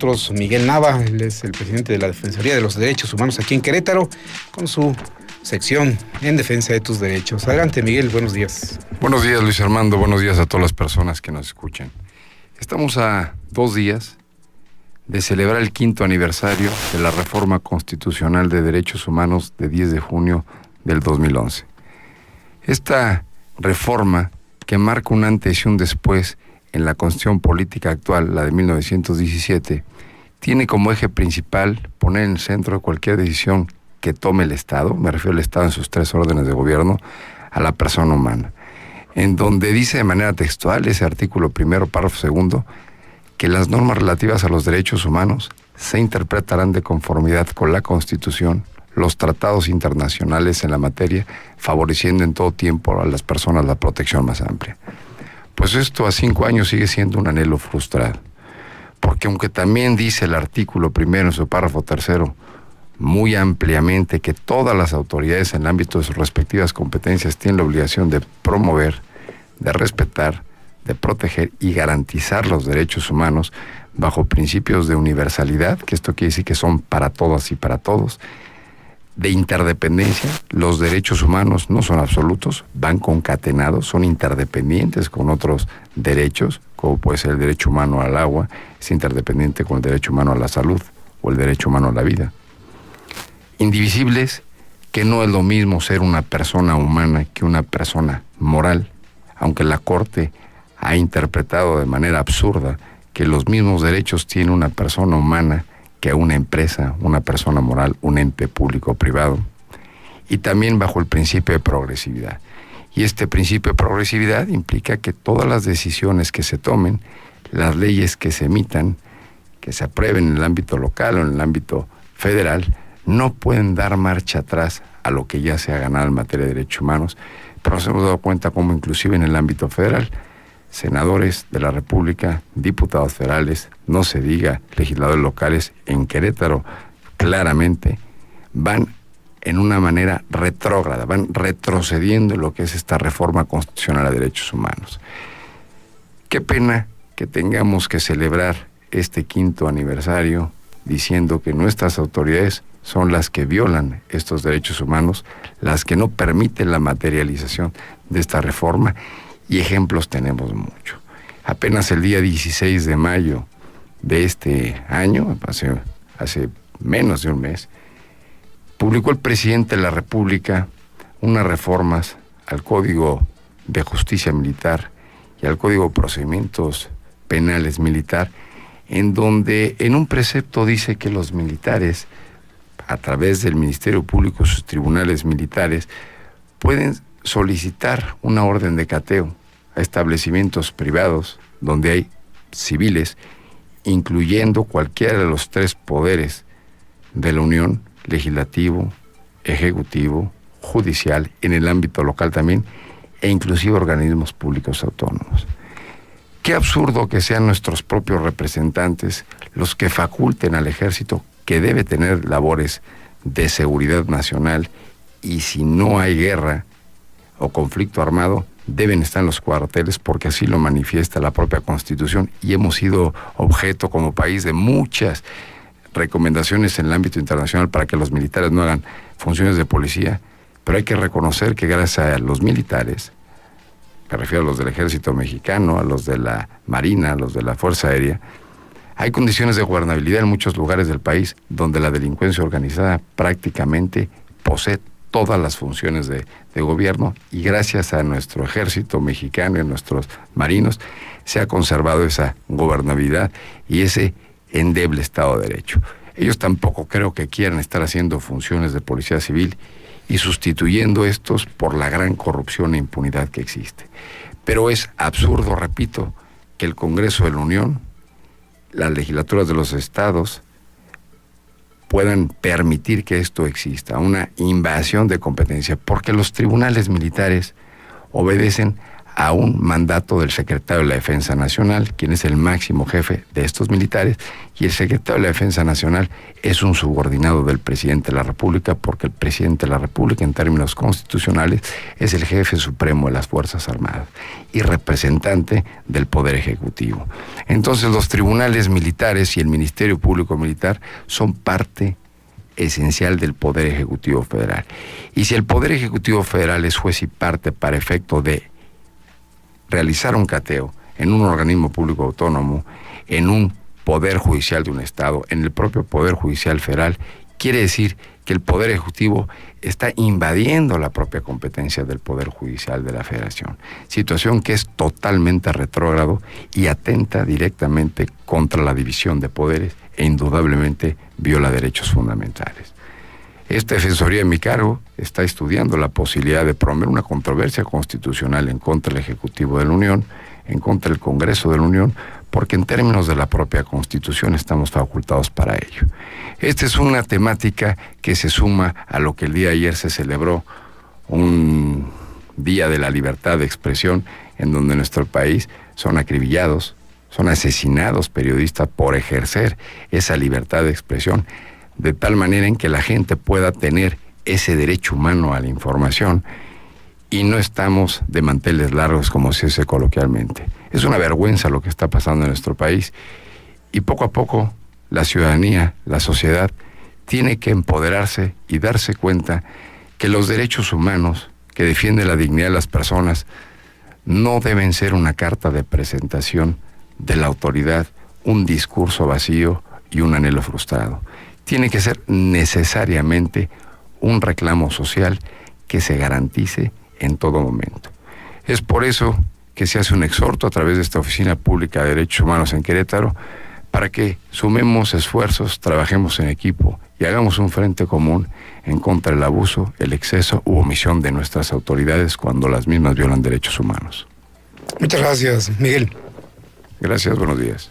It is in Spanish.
nosotros Miguel Nava, él es el presidente de la Defensoría de los Derechos Humanos aquí en Querétaro, con su sección en defensa de tus derechos. Adelante, Miguel, buenos días. Buenos días, Luis Armando, buenos días a todas las personas que nos escuchan. Estamos a 2 días de celebrar el 5º aniversario de la Reforma Constitucional de Derechos Humanos de 10 de junio del 2011. Esta reforma, que marca un antes y un después en la Constitución política actual, la de 1917, tiene como eje principal poner en el centro de cualquier decisión que tome el Estado, me refiero al Estado en sus 3 órdenes de gobierno, a la persona humana, en donde dice de manera textual ese artículo primero, párrafo segundo, que las normas relativas a los derechos humanos se interpretarán de conformidad con la Constitución, los tratados internacionales en la materia, favoreciendo en todo tiempo a las personas la protección más amplia. Pues esto a 5 años sigue siendo un anhelo frustrado, porque aunque también dice el artículo primero en su párrafo tercero muy ampliamente que todas las autoridades en el ámbito de sus respectivas competencias tienen la obligación de promover, de respetar, de proteger y garantizar los derechos humanos bajo principios de universalidad, que esto quiere decir que son para todas y para todos, de interdependencia. Los derechos humanos no son absolutos, van concatenados, son interdependientes con otros derechos, como puede ser el derecho humano al agua, es interdependiente con el derecho humano a la salud o el derecho humano a la vida. Indivisibles, que no es lo mismo ser una persona humana que una persona moral, aunque la Corte ha interpretado de manera absurda que los mismos derechos tiene una persona humana que una empresa, una persona moral, un ente público o privado, y también bajo el principio de progresividad. Y este principio de progresividad implica que todas las decisiones que se tomen, las leyes que se emitan, que se aprueben en el ámbito local o en el ámbito federal, no pueden dar marcha atrás a lo que ya se ha ganado en materia de derechos humanos, pero nos hemos dado cuenta cómo inclusive en el ámbito federal, senadores de la República, diputados federales, no se diga legisladores locales en Querétaro, claramente van en una manera retrógrada, van retrocediendo en lo que es esta reforma constitucional a derechos humanos. Qué pena que tengamos que celebrar este 5º aniversario diciendo que nuestras autoridades son las que violan estos derechos humanos, las que no permiten la materialización de esta reforma, y ejemplos tenemos mucho. Apenas el día 16 de mayo de este año, hace menos de un mes, publicó el presidente de la República unas reformas al Código de Justicia Militar y al Código de Procedimientos Penales Militar, en donde en un precepto dice que los militares, a través del Ministerio Público, sus tribunales militares, pueden solicitar una orden de cateo a establecimientos privados donde hay civiles, incluyendo cualquiera de los 3 poderes de la Unión, legislativo, ejecutivo, judicial, en el ámbito local también, e inclusive organismos públicos autónomos. Qué absurdo que sean nuestros propios representantes los que faculten al ejército, que debe tener labores de seguridad nacional, y si no hay guerra o conflicto armado, deben estar en los cuarteles, porque así lo manifiesta la propia Constitución, y hemos sido objeto como país de muchas recomendaciones en el ámbito internacional para que los militares no hagan funciones de policía, pero hay que reconocer que gracias a los militares, me refiero a los del ejército mexicano, a los de la Marina, a los de la Fuerza Aérea, hay condiciones de gobernabilidad en muchos lugares del país donde la delincuencia organizada prácticamente posee todas las funciones de gobierno, y gracias a nuestro ejército mexicano y a nuestros marinos se ha conservado esa gobernabilidad y ese endeble Estado de Derecho. Ellos tampoco creo que quieran estar haciendo funciones de policía civil y sustituyendo estos por la gran corrupción e impunidad que existe. Pero es absurdo, repito, que el Congreso de la Unión, las legislaturas de los estados, puedan permitir que esto exista, una invasión de competencia, porque los tribunales militares obedecen a un mandato del secretario de la Defensa Nacional, quien es el máximo jefe de estos militares, y el secretario de la Defensa Nacional es un subordinado del presidente de la República, porque el presidente de la República, en términos constitucionales, es el jefe supremo de las Fuerzas Armadas y representante del Poder Ejecutivo. Entonces, los tribunales militares y el Ministerio Público Militar son parte esencial del Poder Ejecutivo Federal. Y si el Poder Ejecutivo Federal es juez y parte para efecto de realizar un cateo en un organismo público autónomo, en un poder judicial de un Estado, en el propio Poder Judicial Federal, quiere decir que el Poder Ejecutivo está invadiendo la propia competencia del Poder Judicial de la Federación, situación que es totalmente retrógrado y atenta directamente contra la división de poderes e indudablemente viola derechos fundamentales. Esta Defensoría de mi cargo está estudiando la posibilidad de promover una controversia constitucional en contra del Ejecutivo de la Unión, en contra del Congreso de la Unión, porque en términos de la propia Constitución estamos facultados para ello. Esta es una temática que se suma a lo que el día de ayer se celebró, un Día de la Libertad de Expresión, en donde en nuestro país son acribillados, son asesinados periodistas por ejercer esa libertad de expresión, de tal manera en que la gente pueda tener ese derecho humano a la información, y no estamos de manteles largos, como se dice coloquialmente. Es una vergüenza lo que está pasando en nuestro país, y poco a poco la ciudadanía, la sociedad, tiene que empoderarse y darse cuenta que los derechos humanos que defienden la dignidad de las personas no deben ser una carta de presentación de la autoridad, un discurso vacío y un anhelo frustrado. Tiene que ser necesariamente un reclamo social que se garantice en todo momento. Es por eso que se hace un exhorto a través de esta Oficina Pública de Derechos Humanos en Querétaro, para que sumemos esfuerzos, trabajemos en equipo y hagamos un frente común en contra del abuso, el exceso u omisión de nuestras autoridades cuando las mismas violan derechos humanos. Muchas gracias, Miguel. Gracias, buenos días.